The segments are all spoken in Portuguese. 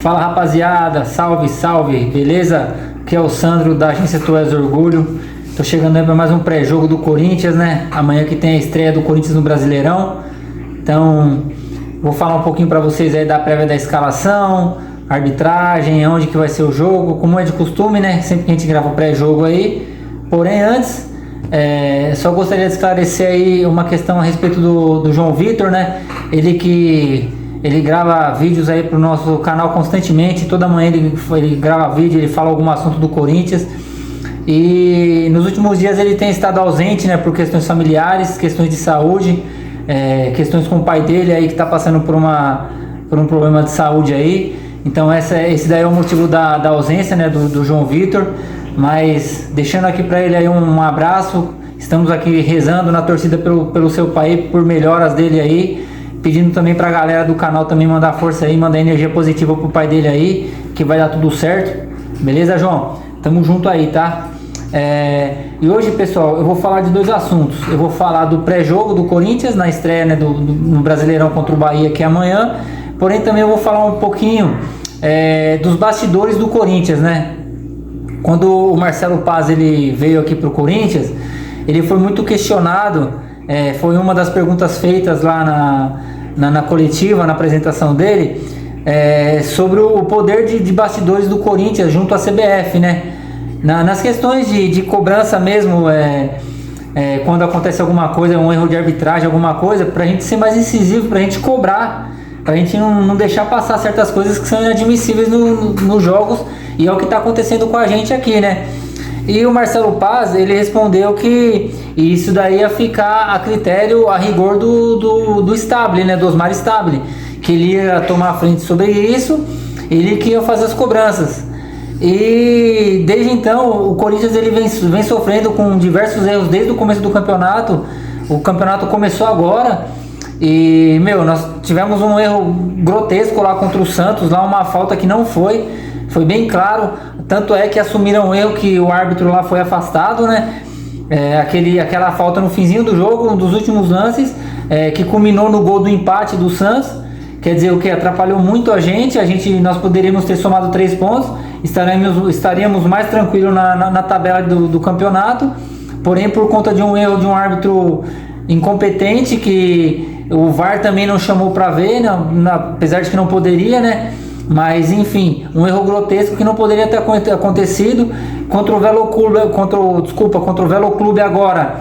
Fala rapaziada, salve, salve, beleza? Aqui é o Sandro da agência Tu És Orgulho. Tô chegando aí para mais um pré-jogo do Corinthians, né? Amanhã que tem a estreia do Corinthians no Brasileirão. Então, vou falar um pouquinho para vocês aí da prévia da escalação, arbitragem, onde que vai ser o jogo, como é de costume, né? Sempre que a gente grava o pré-jogo aí. Porém, antes, só gostaria de esclarecer aí uma questão a respeito do João Vitor, né? Ele grava vídeos aí pro nosso canal constantemente, toda manhã ele grava vídeo, ele fala algum assunto do Corinthians. E nos últimos dias ele tem estado ausente, né, por questões familiares, questões de saúde, questões com o pai dele aí que tá passando por um problema de saúde aí. Então esse daí é o motivo da ausência, né, do João Vitor. Mas deixando aqui para ele aí um abraço, estamos aqui rezando na torcida pelo seu pai, por melhoras dele aí. Pedindo também pra galera do canal também mandar força aí, mandar energia positiva pro pai dele aí, que vai dar tudo certo. Beleza, João? Tamo junto aí, tá? E hoje, pessoal, eu vou falar de dois assuntos. Eu vou falar do pré-jogo do Corinthians, na estreia, né, no Brasileirão contra o Bahia, que é amanhã. Porém, também eu vou falar um pouquinho dos bastidores do Corinthians, né? Quando o Marcelo Paz ele veio aqui pro Corinthians, ele foi muito questionado. Foi uma das perguntas feitas lá na coletiva, na apresentação dele, sobre o poder de bastidores do Corinthians junto à CBF, né? Nas questões de cobrança mesmo, quando acontece alguma coisa, um erro de arbitragem, alguma coisa, para a gente ser mais incisivo, para a gente cobrar, para a gente não deixar passar certas coisas que são inadmissíveis nos jogos, e é o que está acontecendo com a gente aqui, né? E o Marcelo Paz, ele respondeu que isso daí ia ficar a critério, a rigor do Stabile, né, do Osmar Stabile, que ele ia tomar a frente sobre isso, ele que ia fazer as cobranças. E desde então, o Corinthians ele vem sofrendo com diversos erros desde o começo do campeonato. O campeonato começou agora e, nós tivemos um erro grotesco lá contra o Santos, lá uma falta que não foi bem claro, tanto é que assumiram o erro que o árbitro lá foi afastado, né? Aquela falta no finzinho do jogo, um dos últimos lances, que culminou no gol do empate do Santos. Quer dizer, o que atrapalhou muito a gente. Nós poderíamos ter somado 3 pontos, estaríamos mais tranquilos na tabela do campeonato. Porém, por conta de um erro de um árbitro incompetente, que o VAR também não chamou para ver, né? Apesar de que não poderia, né? Mas enfim, um erro grotesco que não poderia ter acontecido. Contra o Velo Clube agora,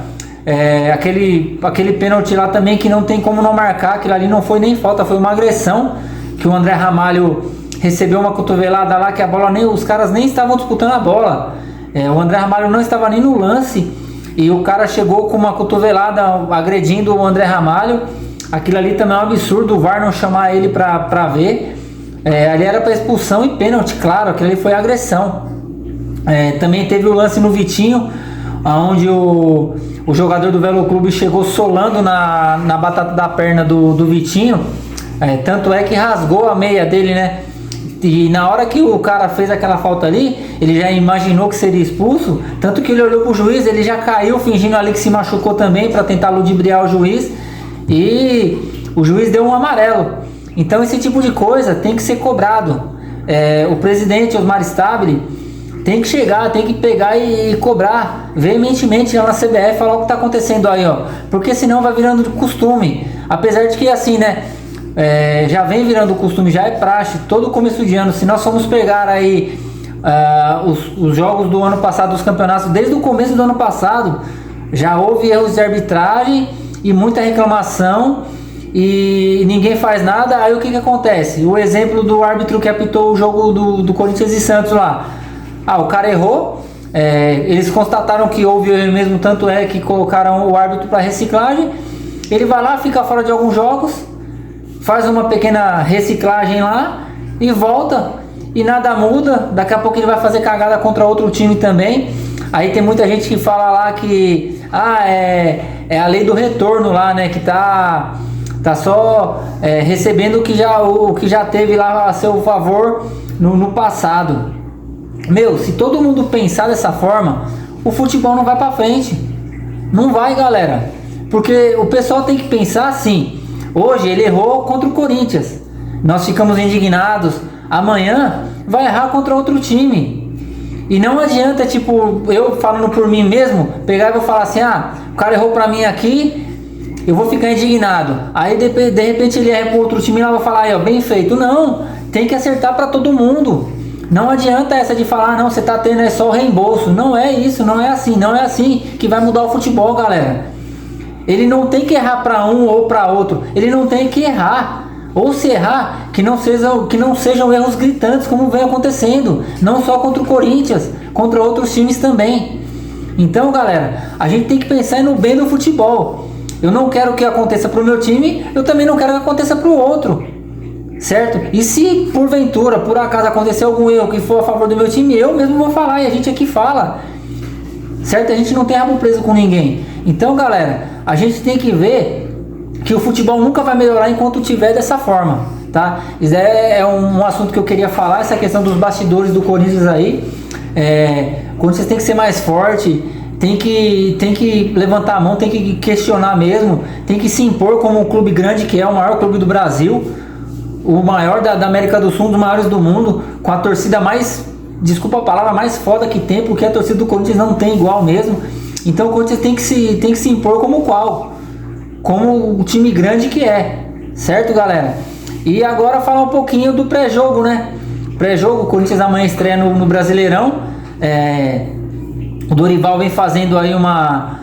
aquele pênalti lá também que não tem como não marcar. Aquilo ali não foi nem falta, foi uma agressão, que o André Ramalho recebeu uma cotovelada lá, que a bola os caras nem estavam disputando a bola. O André Ramalho não estava nem no lance e o cara chegou com uma cotovelada agredindo o André Ramalho. Aquilo ali também é um absurdo, o VAR não chamar ele pra ver. Ali era para expulsão e pênalti, claro, aquilo ali foi agressão. Também teve o lance no Vitinho, onde o jogador do Velo Clube chegou solando na batata da perna do Vitinho, tanto é que rasgou a meia dele, né? E na hora que o cara fez aquela falta ali, ele já imaginou que seria expulso, tanto que ele olhou pro juiz, ele já caiu fingindo ali que se machucou também para tentar ludibriar o juiz, e o juiz deu um amarelo. Então esse tipo de coisa tem que ser cobrado. O presidente Osmar Stabile tem que chegar, tem que pegar e cobrar veementemente lá na CBF, falar o que está acontecendo aí, ó. Porque senão vai virando de costume. Apesar de que assim, né, já vem virando costume, já é praxe, todo começo de ano. Se nós formos pegar aí os jogos do ano passado, os campeonatos, desde o começo do ano passado, já houve erros de arbitragem e muita reclamação. E ninguém faz nada. Aí o que acontece? O exemplo do árbitro que apitou o jogo do Corinthians e Santos lá. O cara errou, eles constataram que houve erro mesmo, tanto é que colocaram o árbitro para reciclagem. Ele vai lá, fica fora de alguns jogos, faz uma pequena reciclagem lá e volta, e nada muda. Daqui a pouco ele vai fazer cagada contra outro time também. Aí tem muita gente que fala lá que é a lei do retorno lá, né, que tá só recebendo o que já teve lá a seu favor no passado. Se todo mundo pensar dessa forma, o futebol não vai pra frente. Não vai, galera. Porque o pessoal tem que pensar assim. Hoje ele errou contra o Corinthians. Nós ficamos indignados. amanhã vai errar contra outro time. E não adianta, tipo, eu falando por mim mesmo, pegar e vou falar assim, o cara errou pra mim aqui, eu vou ficar indignado. Aí de repente ele erra pro outro time e eu vou falar, aí ó, bem feito. Não, tem que acertar pra todo mundo. Não adianta essa de falar, não, você tá tendo só o reembolso. Não é isso, não é assim que vai mudar o futebol, galera. Ele não tem que errar para um ou para outro. Ele não tem que errar. Ou se errar, que não sejam erros gritantes, como vem acontecendo. Não só contra o Corinthians, contra outros times também. Então, galera, a gente tem que pensar no bem do futebol. Eu não quero que aconteça pro meu time, eu também não quero que aconteça pro outro. Certo? E se porventura, por acaso acontecer algum erro que for a favor do meu time, eu mesmo vou falar e a gente aqui fala. Certo? A gente não tem rabo preso com ninguém. Então, galera, a gente tem que ver que o futebol nunca vai melhorar enquanto tiver dessa forma, tá? Isso é um assunto que eu queria falar, essa questão dos bastidores do Corinthians aí. O Corinthians tem que ser mais forte, tem que levantar a mão, tem que questionar mesmo, tem que se impor como um clube grande que é o maior clube do Brasil, o maior da América do Sul, um dos maiores do mundo, com a torcida mais, desculpa a palavra, mais foda que tem, porque a torcida do Corinthians não tem igual mesmo. Então o Corinthians tem que se impor como o time grande que é, certo, galera? E agora falar um pouquinho do pré-jogo, né? Pré-jogo, o Corinthians amanhã estreia no Brasileirão. O Dorival vem fazendo aí uma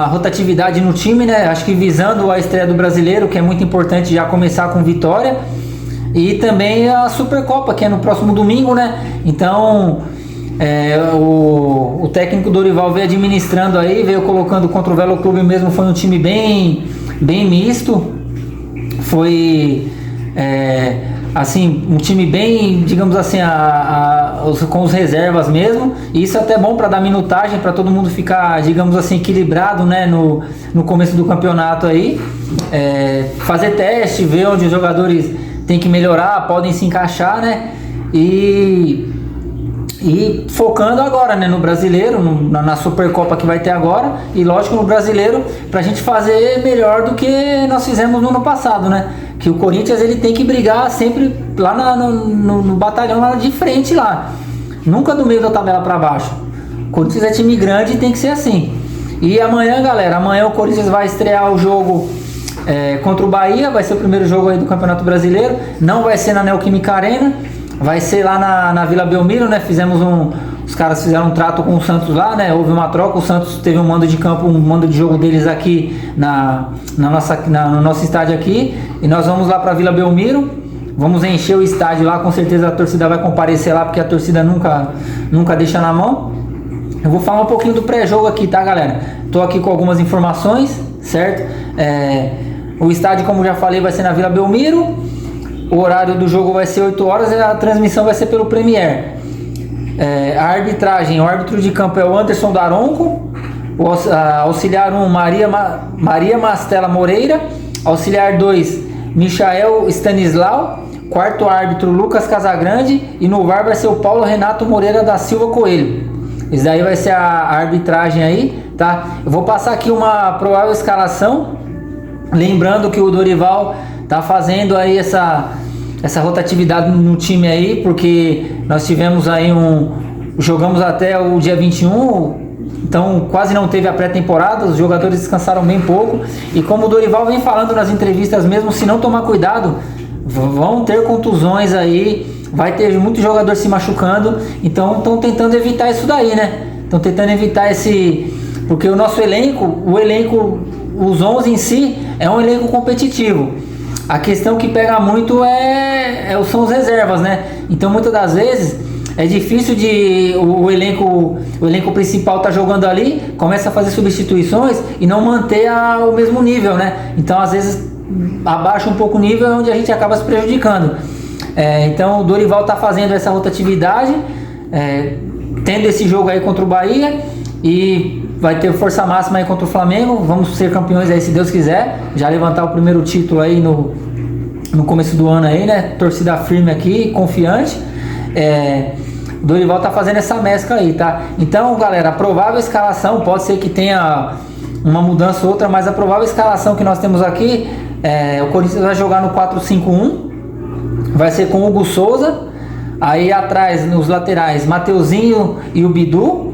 rotatividade no time, né? Acho que visando a estreia do Brasileiro, que é muito importante já começar com vitória. E também a Supercopa, que é no próximo domingo, né? Então, o técnico Dorival veio administrando aí, veio colocando contra o Velo Clube mesmo, foi um time bem misto. Foi, assim, um time bem, digamos assim, com os reservas mesmo. E isso é até bom para dar minutagem, para todo mundo ficar, digamos assim, equilibrado, né, no começo do campeonato aí. Fazer teste, ver onde os jogadores têm que melhorar, podem se encaixar, né? E focando agora, né, no Brasileiro, na Supercopa que vai ter agora, e lógico no Brasileiro, pra gente fazer melhor do que nós fizemos no ano passado, né? Que o Corinthians ele tem que brigar sempre lá no batalhão lá de frente lá, nunca do meio da tabela pra baixo. O Corinthians é time grande e tem que ser assim. E amanhã, galera, o Corinthians vai estrear o jogo contra o Bahia, vai ser o primeiro jogo aí do Campeonato Brasileiro, não vai ser na Neoquímica Arena. Vai ser lá na Vila Belmiro, né? Os caras fizeram um trato com o Santos lá, né? Houve uma troca, o Santos teve um mando de campo, um mando de jogo deles aqui no nosso estádio aqui. E nós vamos lá pra Vila Belmiro. Vamos encher o estádio lá, com certeza a torcida vai comparecer lá, porque a torcida nunca deixa na mão. Eu vou falar um pouquinho do pré-jogo aqui, tá, galera? Tô aqui com algumas informações, certo? O estádio, como já falei, vai ser na Vila Belmiro. O horário do jogo vai ser 8 horas e a transmissão vai ser pelo Premier. A arbitragem, o árbitro de campo é o Anderson Daronco, o auxiliar 1, Maria Mastela Moreira, auxiliar 2, Michael Stanislau, quarto árbitro Lucas Casagrande e no VAR vai ser o Paulo Renato Moreira da Silva Coelho. Isso daí vai ser a arbitragem aí, tá? Eu vou passar aqui uma provável escalação, lembrando que o Dorival tá fazendo aí essa rotatividade no time aí, porque nós tivemos aí jogamos até o dia 21, então quase não teve a pré-temporada, os jogadores descansaram bem pouco, e como o Dorival vem falando nas entrevistas mesmo, se não tomar cuidado, vão ter contusões aí, vai ter muito jogador se machucando, então estão tentando evitar isso daí, né? Estão tentando evitar porque o nosso elenco, os 11 em si, é um elenco competitivo. A questão que pega muito são os reservas, né? Então muitas das vezes é difícil o elenco principal tá jogando ali, começa a fazer substituições e não manter o mesmo nível, né? Então às vezes abaixa um pouco o nível, onde a gente acaba se prejudicando. Então o Dorival tá fazendo essa rotatividade, tendo esse jogo aí contra o Bahia e vai ter força máxima aí contra o Flamengo. Vamos ser campeões aí, se Deus quiser. Já levantar o primeiro título aí no começo do ano aí, né? Torcida firme aqui, confiante. O Dorival tá fazendo essa mescla aí, tá? Então, galera, a provável escalação, pode ser que tenha uma mudança ou outra, mas a provável escalação que nós temos aqui, o Corinthians vai jogar no 4-5-1. vai ser com o Hugo Souza. Aí atrás, nos laterais, Mateuzinho e o Bidu.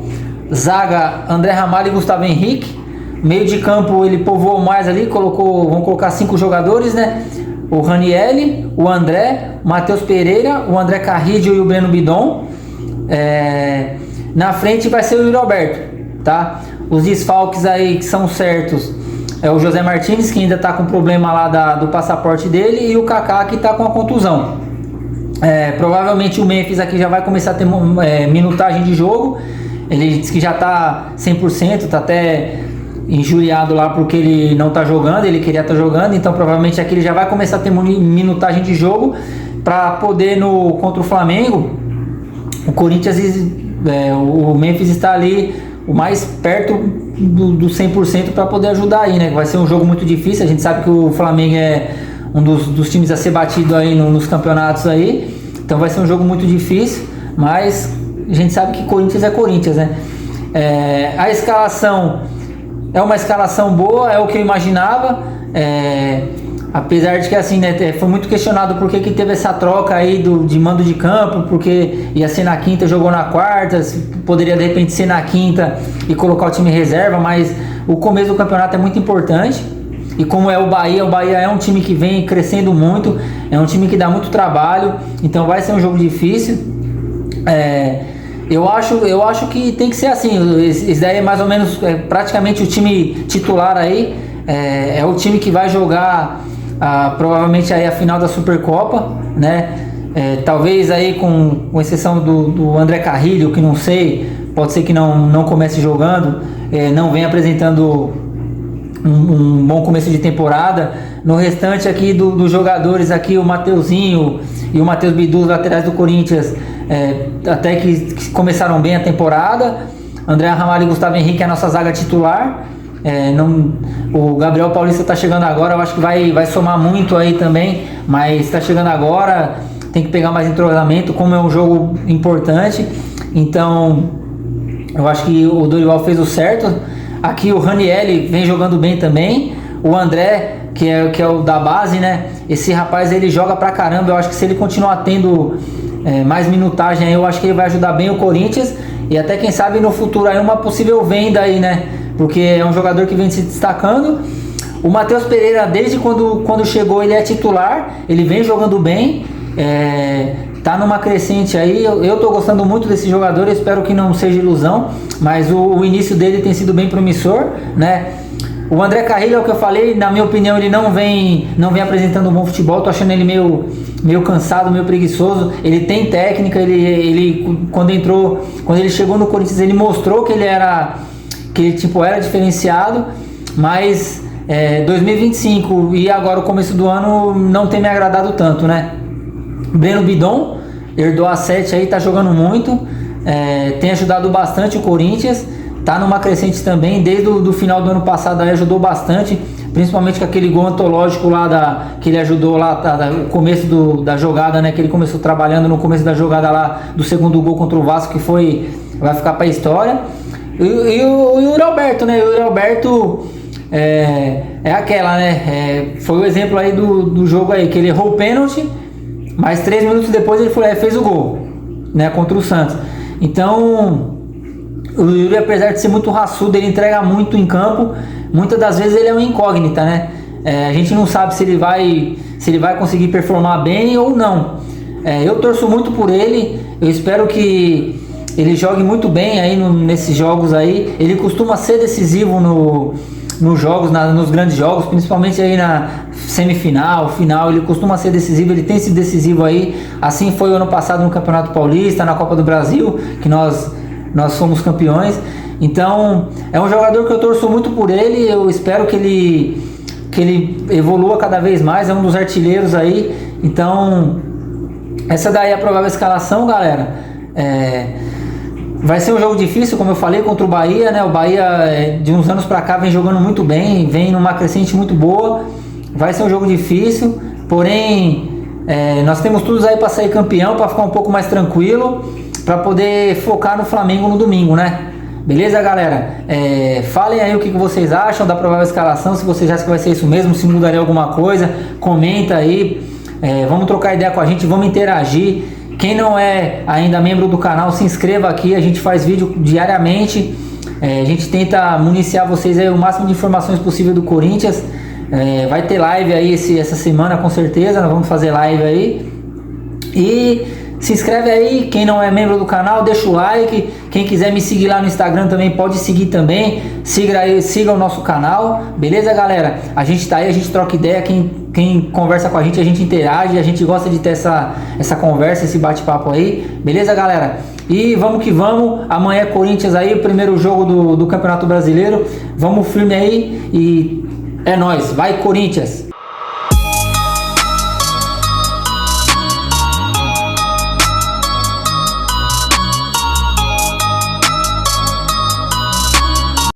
Zaga, André Ramalho e Gustavo Henrique. Meio de campo ele povoou mais ali, vão colocar 5 jogadores, né? O Ranielli, o André, o Matheus Pereira, o André Carrillo e o Breno Bidon. Na frente vai ser o Yuri Alberto, tá? Os desfalques aí que são certos é o José Martins, que ainda tá com problema lá do passaporte dele, e o Kaká, que tá com a contusão. Provavelmente o Memphis aqui já vai começar a ter minutagem de jogo. Ele disse que já tá 100%, tá até injuriado lá porque ele não tá jogando, ele queria estar jogando, então provavelmente aqui ele já vai começar a ter minutagem de jogo para poder contra o Flamengo. O Corinthians, o Memphis está ali o mais perto do 100% para poder ajudar aí, né? Vai ser um jogo muito difícil, a gente sabe que o Flamengo é um dos times a ser batido aí nos campeonatos aí, então vai ser um jogo muito difícil, mas a gente sabe que Corinthians é Corinthians, né? A escalação é uma escalação boa, é o que eu imaginava, apesar de que assim, né, foi muito questionado por que teve essa troca aí de mando de campo, porque ia ser na quinta, jogou na quarta, poderia de repente ser na quinta e colocar o time reserva, mas o começo do campeonato é muito importante, e como é o Bahia é um time que vem crescendo muito, é um time que dá muito trabalho, então vai ser um jogo difícil. Eu acho que tem que ser assim. Esse daí é mais ou menos praticamente o time titular aí. É o time que vai jogar provavelmente aí a final da Supercopa, né? Talvez aí com exceção do André Carrillo, que não sei, pode ser que não comece jogando, não vem apresentando um bom começo de temporada. No restante aqui dos jogadores aqui, o Mateuzinho e o Matheus Bidu, os laterais do Corinthians, até que começaram bem a temporada. André Ramalho e Gustavo Henrique é a nossa zaga titular. O Gabriel Paulista está chegando agora, eu acho que vai somar muito aí também, mas está chegando agora, tem que pegar mais entrosamento, como é um jogo importante. Então eu acho que o Dorival fez o certo. Aqui o Ranielli vem jogando bem também. O André, que é o da base, né? Esse rapaz, ele joga pra caramba. Eu acho que se ele continuar tendo mais minutagem aí, eu acho que ele vai ajudar bem o Corinthians. E até quem sabe no futuro aí uma possível venda aí, né? Porque é um jogador que vem se destacando. O Matheus Pereira, desde quando chegou, ele é titular. Ele vem jogando bem. Tá numa crescente aí. Eu tô gostando muito desse jogador. Eu espero que não seja ilusão, mas o início dele tem sido bem promissor, né? O André Carrillo, é o que eu falei, na minha opinião, ele não vem apresentando um bom futebol. Tô achando ele meio cansado, meio preguiçoso. Ele tem técnica, ele quando ele chegou no Corinthians, ele mostrou que ele era diferenciado, mas 2025 e agora o começo do ano não tem me agradado tanto, né? Breno Bidon herdou a 7 aí, tá jogando muito, tem ajudado bastante o Corinthians, tá numa crescente também, desde o final do ano passado aí ajudou bastante, principalmente com aquele gol antológico lá que ele ajudou lá, o começo da jogada, né, que ele começou trabalhando no começo da jogada lá, do segundo gol contra o Vasco, que vai ficar pra história. E o Yuri Alberto, né, o Yuri Alberto é aquela, né, foi o exemplo aí do jogo aí, que ele errou o pênalti, mas 3 minutos depois ele fez o gol, né, contra o Santos. Então o Yuri, apesar de ser muito raçudo, ele entrega muito em campo. Muitas das vezes ele é uma incógnita, né? A gente não sabe se ele vai conseguir performar bem ou não. Eu torço muito por ele. Eu espero que ele jogue muito bem aí nesses jogos aí. Ele costuma ser decisivo nos jogos, nos grandes jogos, principalmente aí na semifinal, final. Ele costuma ser decisivo. Ele tem sido decisivo aí. Assim foi o ano passado no Campeonato Paulista, na Copa do Brasil, que nós fomos campeões. Então é um jogador que eu torço muito por ele. Eu espero que ele evolua cada vez mais. É um dos artilheiros aí. Então essa daí é a provável escalação, galera. Vai ser um jogo difícil, como eu falei, contra o Bahia, né? O Bahia de uns anos pra cá vem jogando muito bem, vem numa crescente muito boa. Vai ser um jogo difícil, porém nós temos tudo aí para sair campeão, para ficar um pouco mais tranquilo, para poder focar no Flamengo no domingo, né? Beleza, galera? Falem aí o que vocês acham da provável escalação, se vocês acham que vai ser isso mesmo, se mudaria alguma coisa, comenta aí. Vamos trocar ideia com a gente, vamos interagir. Quem não é ainda membro do canal, se inscreva aqui, a gente faz vídeo diariamente. A gente tenta municiar vocês aí o máximo de informações possível do Corinthians. Vai ter live aí essa semana com certeza, nós vamos fazer live aí. E se inscreve aí, quem não é membro do canal, deixa o like. Quem quiser me seguir lá no Instagram também pode seguir também. Siga o nosso canal, beleza, galera? A gente tá aí, a gente troca ideia. Quem conversa com a gente interage. A gente gosta de ter essa conversa, esse bate-papo aí, beleza, galera? E vamos que vamos. Amanhã é Corinthians aí, o primeiro jogo do Campeonato Brasileiro. Vamos firme aí e é nóis. Vai, Corinthians!